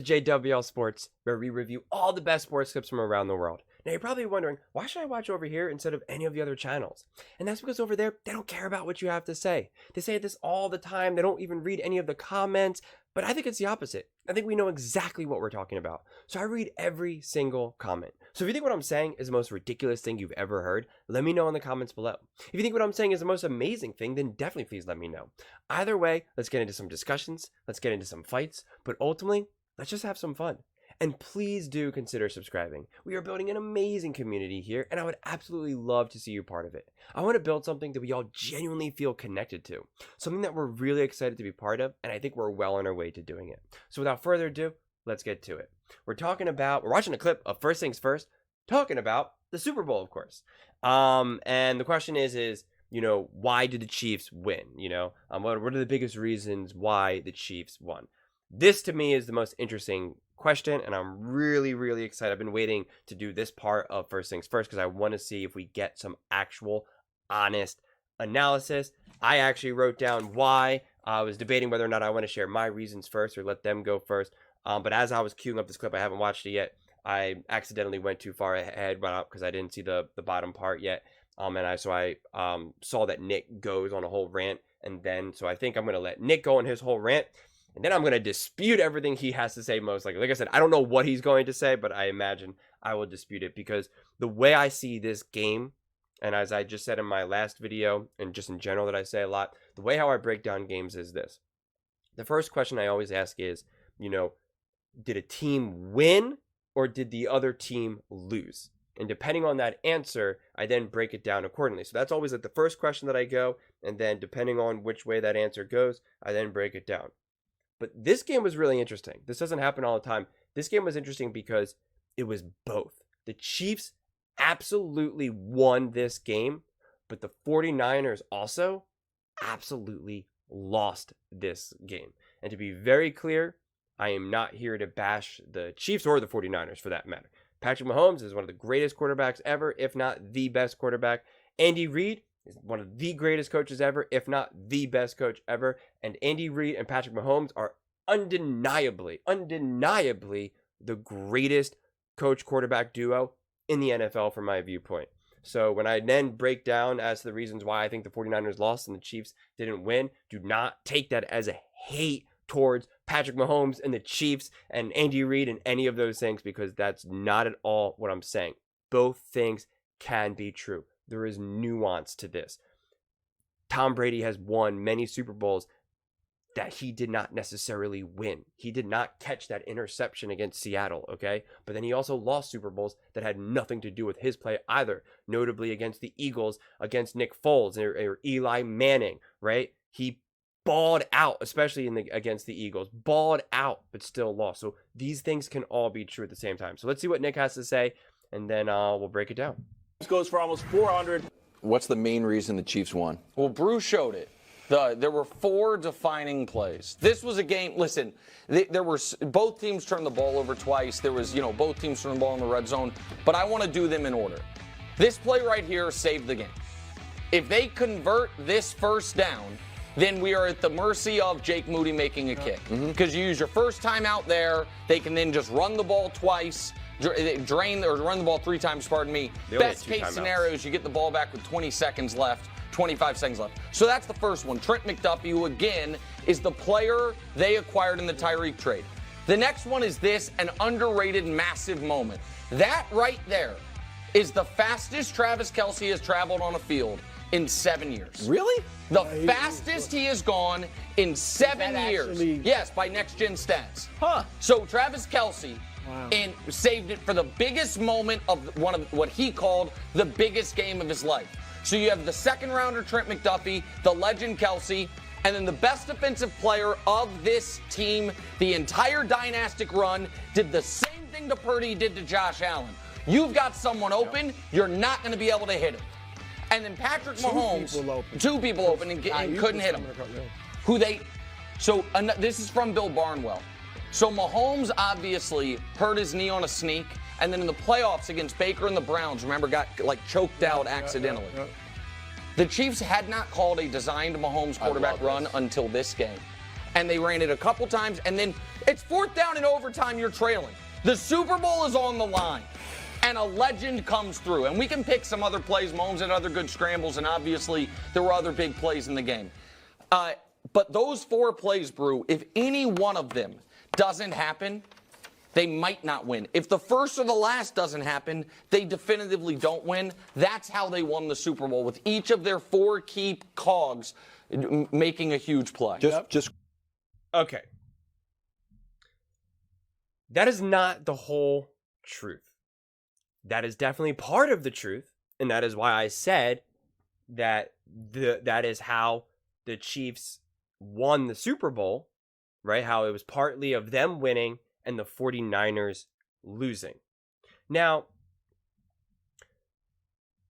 JWL Sports, where we review all the best sports clips from around the world. Now you're probably wondering, why should I watch over here instead of any of the other channels? And that's because over there, they don't care about what you have to say. They say this all the time. They don't even read any of the comments. But I think it's the opposite. I think we know exactly what we're talking about. So I read every single comment. So if you think what I'm saying is the most ridiculous thing you've ever heard, let me know in the comments below. If you think what I'm saying is the most amazing thing, then definitely please let me know. Either way, let's get into some discussions. Let's get into some fights. But ultimately, let's just have some fun. And please do consider subscribing. We are building an amazing community here, and I would absolutely love to see you part of it. I want to build something that we all genuinely feel connected to. Something that we're really excited to be part of, and I think we're well on our way to doing it. So without further ado, let's get to it. We're watching a clip of First Things First, talking about the Super Bowl, of course. And the question is, why did the Chiefs win? What are the biggest reasons why the Chiefs won? This, to me, is the most interesting question, and I'm really, really excited. I've been waiting to do this part of First Things First because I want to see if we get some actual, honest analysis. I actually wrote down why. I was debating whether or not I want to share my reasons first or let them go first. But as I was queuing up this clip, I haven't watched it yet. I accidentally went too far ahead because I didn't see the bottom part yet. And I saw that Nick goes on a whole rant, so I think I'm going to let Nick go on his whole rant. And then I'm going to dispute everything he has to say most likely. Like I said, I don't know what he's going to say, but I imagine I will dispute it because the way I see this game, and as I just said in my last video, and just in general that I say a lot, the way how I break down games is this. The first question I always ask is, did a team win or did the other team lose? And depending on that answer, I then break it down accordingly. So that's always like the first question that I go, and then depending on which way that answer goes, I then break it down. But this game was really interesting. This doesn't happen all the time. This game was interesting because it was both. The Chiefs absolutely won this game, but the 49ers also absolutely lost this game. And to be very clear, I am not here to bash the Chiefs or the 49ers for that matter. Patrick Mahomes is one of the greatest quarterbacks ever, if not the best quarterback. Andy Reid is one of the greatest coaches ever, if not the best coach ever. And Andy Reid and Patrick Mahomes are undeniably the greatest coach-quarterback duo in the NFL from my viewpoint. So when I then break down as to the reasons why I think the 49ers lost and the Chiefs didn't win, do not take that as a hate towards Patrick Mahomes and the Chiefs and Andy Reid and any of those things, because that's not at all what I'm saying. Both things can be true. There is nuance to this. Tom Brady has won many Super Bowls that he did not necessarily win. He did not catch that interception against Seattle, okay? But then he also lost Super Bowls that had nothing to do with his play either, notably against the Eagles, against Nick Foles or Eli Manning, right? He balled out, especially against the Eagles. Balled out, but still lost. So these things can all be true at the same time. So let's see what Nick has to say, and then we'll break it down. This goes for almost 400. What's the main reason the Chiefs won? Well, Bruce showed it. There were 4 defining plays. This was a game. Listen, both teams turned the ball over twice. Both teams turned the ball in the red zone. But I want to do them in order. This play right here saved the game. If they convert this first down, then we are at the mercy of Jake Moody making a kick. Because you use your first time out there, they can then just run the ball twice. Run the ball 3 times, pardon me. Best case scenario is you get the ball back with 25 seconds left. So that's the first one. Trent McDuffie, who again is the player they acquired in the Tyreek trade. The next one is an underrated massive moment. That right there is the fastest Travis Kelce has traveled on a field in 7 years. Really? The fastest he has gone in 7 years. Yes, by Next Gen Stats. Huh. So Travis Kelce and saved it for the biggest moment of one of what he called the biggest game of his life. So you have the second rounder Trent McDuffie, the legend Kelce, and then the best defensive player of this team, the entire dynastic run, did the same thing to Purdy did to Josh Allen. You've got someone open, you're not going to be able to hit him. And then Patrick Mahomes, 2 people open and couldn't hit him. This is from Bill Barnwell. So Mahomes obviously hurt his knee on a sneak, and then in the playoffs against Baker and the Browns, remember, got choked out accidentally. The Chiefs had not called a designed Mahomes quarterback run until this game. and they ran it a couple times, and then it's 4th down in overtime, you're trailing. The Super Bowl is on the line, and a legend comes through. And we can pick some other plays. Mahomes had other good scrambles, and obviously there were other big plays in the game. But those 4 plays, Brew, if any one of them doesn't happen, they might not win. If the first or the last doesn't happen, they definitively don't win. That's how they won the Super Bowl, with each of their 4 key cogs making a huge play. Okay. That is not the whole truth. That is definitely part of the truth, and that is why I said that that is how the Chiefs won the Super Bowl, right? How it was partly of them winning and the 49ers losing. Now,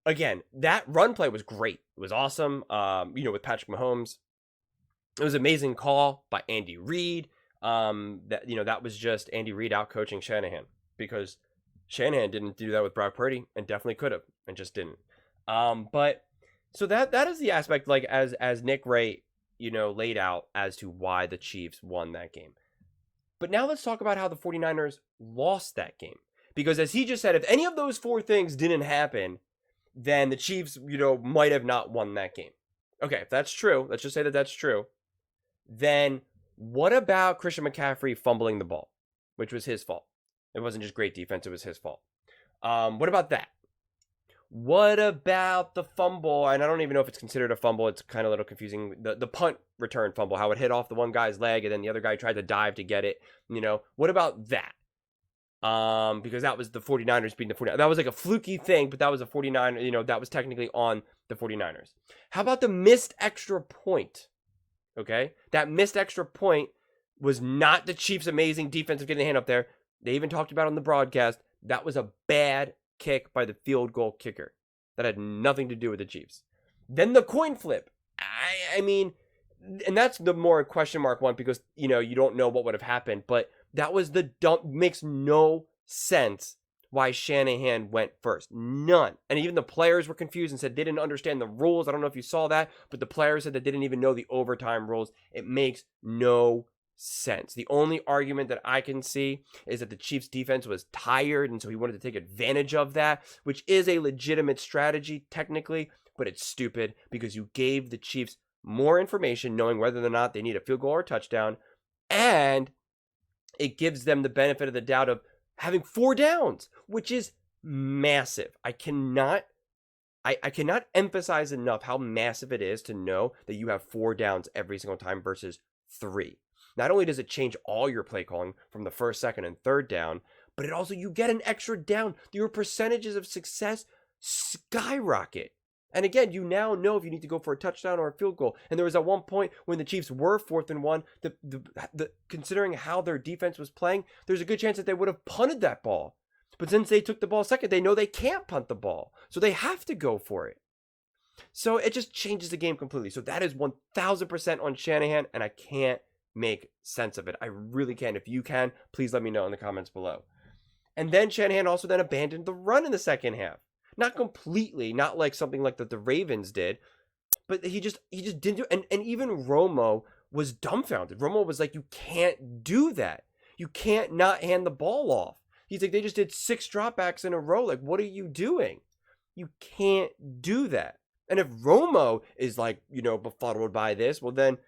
again, that run play was great. It was awesome. With Patrick Mahomes, it was an amazing call by Andy Reid. That was just Andy Reid out coaching Shanahan, because Shanahan didn't do that with Brock Purdy, and definitely could have, and just didn't. But so that is the aspect, like as Nick Wright, laid out as to why the Chiefs won that game. But now let's talk about how the 49ers lost that game. Because as he just said, if any of those 4 things didn't happen, then the Chiefs, might have not won that game. Okay, if that's true, let's just say that that's true. Then what about Christian McCaffrey fumbling the ball, which was his fault? It wasn't just great defense, it was his fault. What about that? What about the fumble? And I don't even know if it's considered a fumble. It's kind of a little confusing. The punt return fumble, how it hit off the one guy's leg and then the other guy tried to dive to get it. What about that? Because that was the 49ers beating the 49ers. That was like a fluky thing, but that was a 49er, that was technically on the 49ers. How about the missed extra point? Okay? That missed extra point was not the Chiefs' amazing defense of getting the hand up there. They even talked about it on the broadcast. That was a bad kick by the field goal kicker. That had nothing to do with the Chiefs. Then the coin flip. I mean, and that's the more question mark one, because, you don't know what would have happened. But that was the dump. Makes no sense why Shanahan went first. None. And even the players were confused and said they didn't understand the rules. I don't know if you saw that, but the players said they didn't even know the overtime rules. It makes no sense. The only argument that I can see is that the Chiefs defense was tired, and so he wanted to take advantage of that, which is a legitimate strategy technically, but it's stupid because you gave the Chiefs more information knowing whether or not they need a field goal or a touchdown, and it gives them the benefit of the doubt of having 4 downs, which is massive. I cannot emphasize enough how massive it is to know that you have 4 downs every single time versus 3. Not only does it change all your play calling from the first, second, and third down, but it also, you get an extra down. Your percentages of success skyrocket. And again, you now know if you need to go for a touchdown or a field goal. And there was at one point when the Chiefs were 4th and 1, considering how their defense was playing, there's a good chance that they would have punted that ball. But since they took the ball second, they know they can't punt the ball. So they have to go for it. So it just changes the game completely. So that is 1000% on Shanahan, and I can't make sense of it. I really can. If you can, please let me know in the comments below. And then Shanahan also then abandoned the run in the second half. Not completely, not like something like that the Ravens did, but he just didn't do it. And even Romo was dumbfounded. Romo was like, you can't do that. You can't not hand the ball off. He's like, they just did 6 dropbacks in a row. Like, what are you doing? You can't do that. And if Romo is like, befuddled by this, well then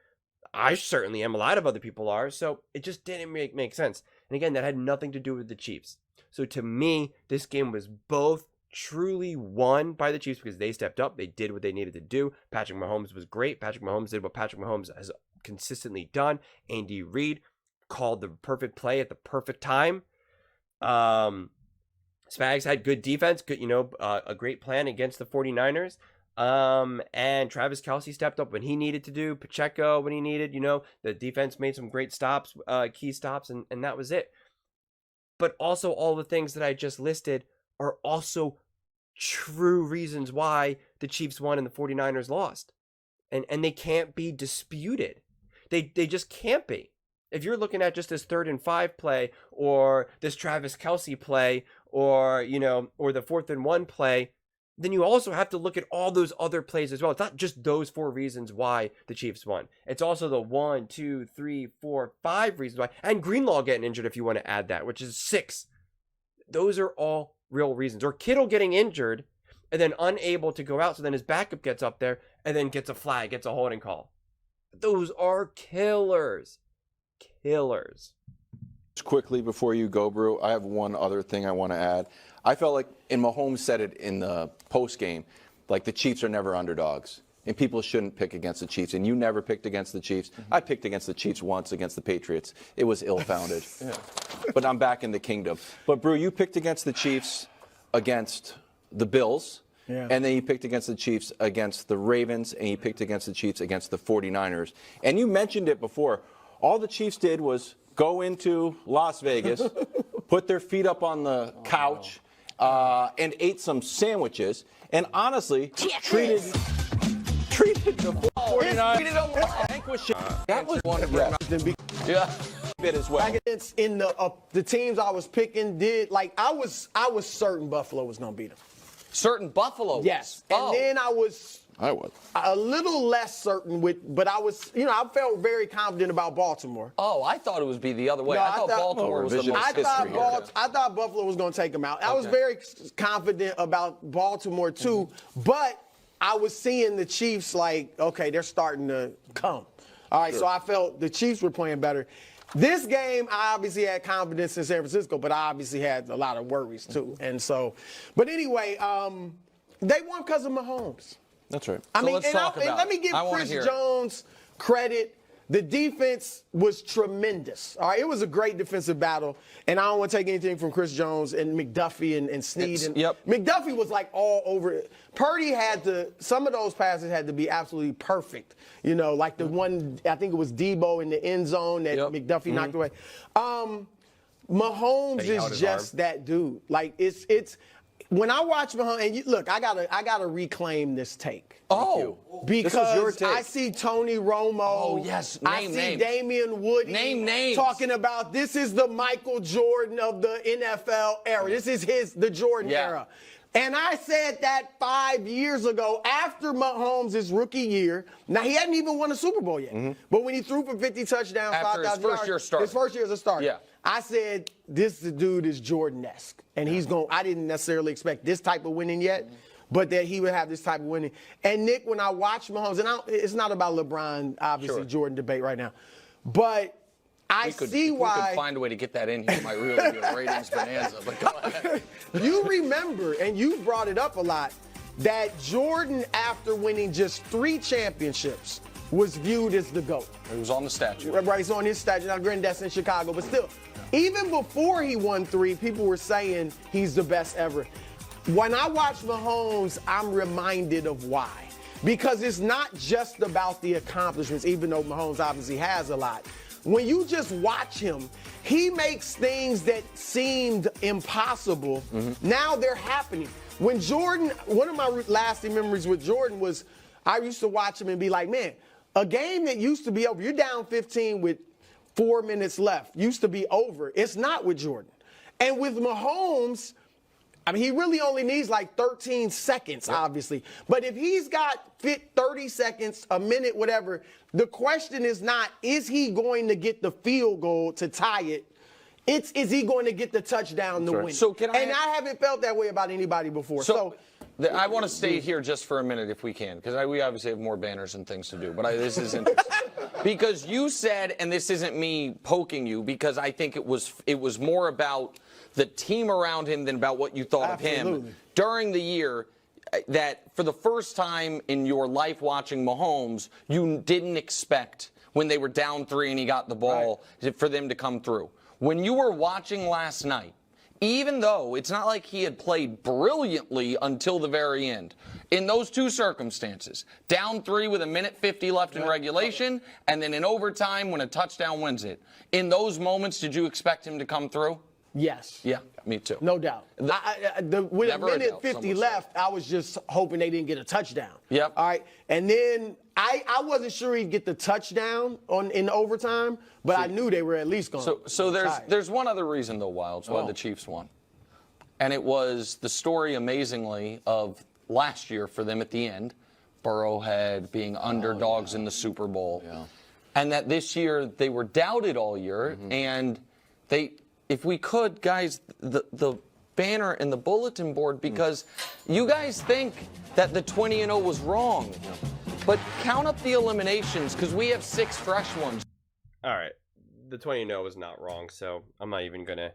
I certainly am. A lot of other people are. So it just didn't make sense. And again, that had nothing to do with the Chiefs. So to me, this game was both truly won by the Chiefs because they stepped up. They did what they needed to do. Patrick Mahomes was great. Patrick Mahomes did what Patrick Mahomes has consistently done. Andy Reid called the perfect play at the perfect time. Spags had good defense, good, a great plan against the 49ers. And Travis Kelce stepped up when he needed to do. Pacheco when he needed, the defense made some great stops, key stops, and that was it. But also all the things that I just listed are also true reasons why the Chiefs won and the 49ers lost. And they can't be disputed. They just can't be. If you're looking at just this 3rd and 5 play, or this Travis Kelce play, or, or the 4th and 1 play, then you also have to look at all those other plays as well. It's not just those 4 reasons why the Chiefs won. It's also the 1, 2, 3, 4, 5 reasons why. And Greenlaw getting injured if you want to add that, which is 6. Those are all real reasons. Or Kittle getting injured and then unable to go out, so then his backup gets up there and then gets a flag, gets a holding call. Those are killers. Killers. Just quickly before you go, Brew, I have one other thing I want to add. I felt like, and Mahomes said it in the post game, like the Chiefs are never underdogs, and people shouldn't pick against the Chiefs. And you never picked against the Chiefs. I picked against the Chiefs once against the Patriots. It was ill-founded. But I'm back in the kingdom. But Brew, you picked against the Chiefs against the Bills. Yeah. And then you picked against the Chiefs against the Ravens, and you picked against the Chiefs against the 49ers. And you mentioned it before. All the Chiefs did was go into Las Vegas, put their feet up on the couch, and ate some sandwiches, and honestly treated the 49ers. That was one of them. Yeah. Bit as well. Against in the teams I was picking did like I was certain Buffalo was gonna beat them. Certain Buffalo. Yes. And then I was a little less certain but I was, I felt very confident about Baltimore. Oh, I thought it would be the other way. No, I thought Baltimore was the most I thought Buffalo was going to take them out. I was very confident about Baltimore too, but I was seeing the Chiefs like, okay, they're starting to come. All right, so I felt the Chiefs were playing better. This game, I obviously had confidence in San Francisco, but I obviously had a lot of worries too. And so, but anyway, they won because of Mahomes. That's right. I mean, let me give Chris Jones credit. The defense was tremendous. All right, it was a great defensive battle, and I don't want to take anything from Chris Jones and McDuffie and Snead. McDuffie was like all over it. Purdy some of those passes had to be absolutely perfect. Like the one, I think it was Debo in the end zone that McDuffie knocked away. Mahomes is just that dude. Like it's. When I watch Mahomes, and look, I gotta reclaim this take. Oh, because I see Tony Romo. Oh yes, I see Damian Woody talking about this is the Michael Jordan of the NFL era. This is the Jordan era. And I said that 5 years ago after Mahomes' rookie year. Now, he hadn't even won a Super Bowl yet. But when he threw for 50 touchdowns, 5,000 yards. His first year as a starter. Yeah. I said, this dude is Jordan-esque. And I didn't necessarily expect this type of winning yet, but that he would have this type of winning. And, Nick, when I watch Mahomes, and it's not about LeBron, obviously, Jordan debate right now, but I see why. We could find a way to get that in here. It might really be a ratings bonanza. But go ahead. You remember, and you brought it up a lot, that Jordan, after winning just 3 championships, was viewed as the GOAT. He was on the statue. Right, he's on his statue. Now, granted, that's in Chicago, but still, even before he won 3, people were saying he's the best ever. When I watch Mahomes, I'm reminded of why. Because it's not just about the accomplishments, even though Mahomes obviously has a lot. When you just watch him, he makes things that seemed impossible. Now they're happening. When Jordan, one of my lasting memories with Jordan was I used to watch him and be like, man, a game that used to be over, you're down 15 with 4 minutes left, used to be over. It's not with Jordan. And with Mahomes, I mean, he really only needs like 13 seconds, obviously. But if he's got 30 seconds, a minute, whatever, the question is not, is he going to get the field goal to tie it? It's, is he going to get the touchdown to win? So I haven't felt that way about anybody before. So I want to stay here just for a minute if we can, because we obviously have more banners and things to do. But this is interesting. Because you said, and this isn't me poking you, because I think it was more about the team around him than about what you thought of him during the year, that for the first time in your life watching Mahomes, you didn't expect when they were down 3 and he got the ball for them to come through. When you were watching last night, even though it's not like he had played brilliantly until the very end, in those 2 circumstances, down 3 with 1:50 left in regulation, and then in overtime when a touchdown wins it, in those moments, did you expect him to come through? Yes. Yeah, me too. No doubt. With 1:50 left, I was just hoping they didn't get a touchdown. Yep. All right. And then I wasn't sure he'd get the touchdown in overtime, but I knew they were at least going to. So there's one other reason, though, Wilds, why the Chiefs won. And it was the story, amazingly, of last year for them at the end, Burrowhead being underdogs in the Super Bowl. Yeah. And that this year they were doubted all year, and they, if we could, guys, the banner and the bulletin board, because you guys think that the 20-0 was wrong, but count up the eliminations because we have 6 fresh ones. All right, the 20-0 was not wrong, so I'm not even gonna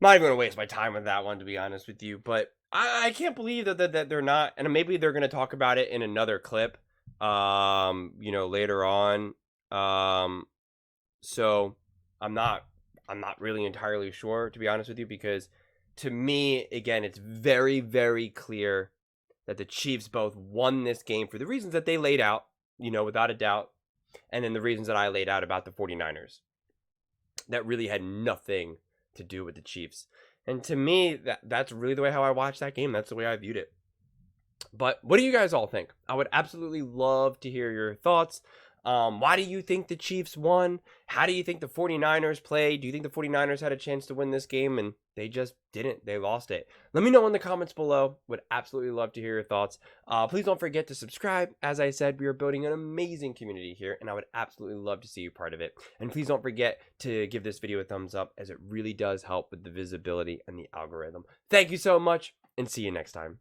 waste my time with that one, to be honest with you. But I can't believe that they're not, and maybe they're gonna talk about it in another clip, later on. So I'm not really entirely sure, to be honest with you, because to me, again, it's very, very clear that the Chiefs both won this game for the reasons that they laid out, without a doubt, and then the reasons that I laid out about the 49ers. That really had nothing to do with the Chiefs. And to me, that's really the way how I watched that game. That's the way I viewed it. But what do you guys all think? I would absolutely love to hear your thoughts. Why do you think the Chiefs won? How do you think the 49ers played? Do you think the 49ers had a chance to win this game and they just didn't? They lost it. Let me know in the comments below. Would absolutely love to hear your thoughts. Please don't forget to subscribe. As I said, we are building an amazing community here, and I would absolutely love to see you part of it. And please don't forget to give this video a thumbs up, as it really does help with the visibility and the algorithm. Thank you so much, and see you next time.